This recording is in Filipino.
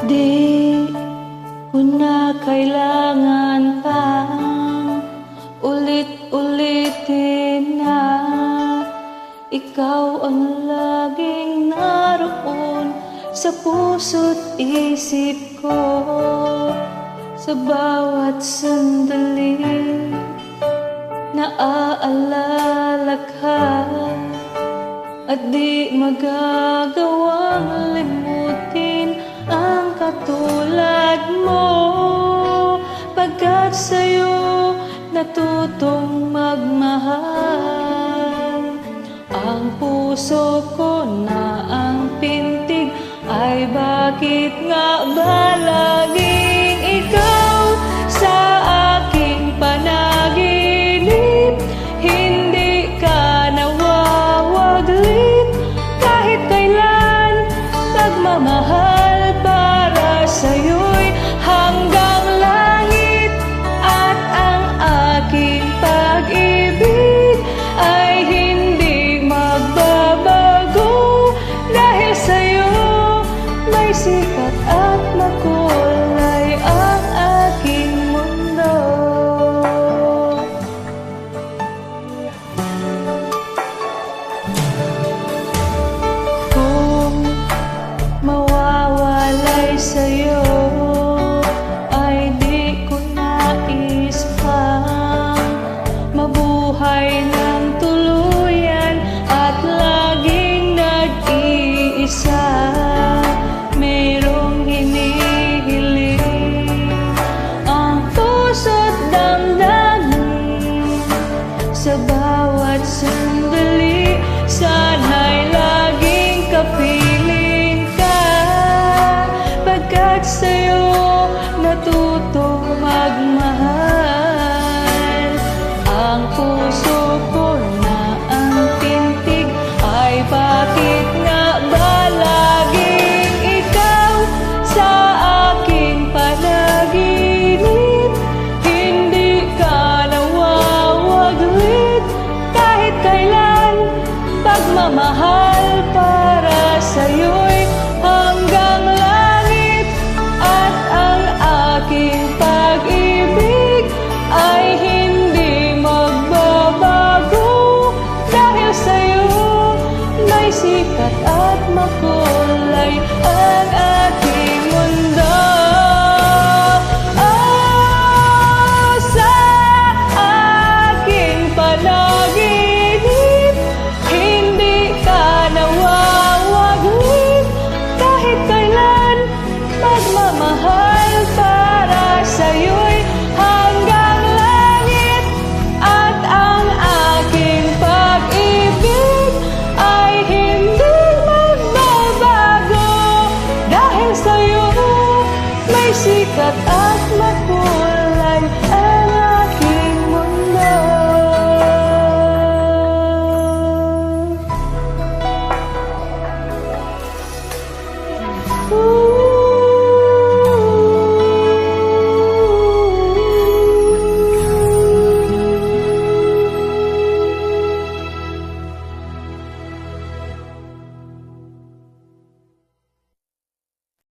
Di ko na kailangan pang ulit-ulitin na ikaw ang laging naroon sa puso't isip ko. Sa bawat sandali naaalala ka at di magagawang limutin ang katulad mo, pagkat sa'yo natutong magmahal. Ang puso ko na ang pintig ay bakit nga ba laging ikaw sa aking panaginip? Hindi ka nawawaglit kahit kailan. Pagmamahal para sa'yo'y hanggang langit, at ang aking pag-ibig ay hindi magbabago. Dahil sa'yo may sikat at makulay ang aking mundo. Kung mawawalay sa'yo ay di ko nais pang mabuhay ng tuluyan at laging nag-iisa. Merong hinihiling ang puso't damdamin sa bawat sandali. Sana'y laging kapiling ka, pagkat sa'yo natutong magmahal. Ang puso ko na ang pintig ay bakit nga ba laging ikaw sa aking panaginip? Hindi ka nawawaglit kahit kailan. Pagmamahal para sa'yo'y hanggang langit, at ang aking pag-ibig ay hindi magbabago. Dahil sa'yo may sikat at makulay ang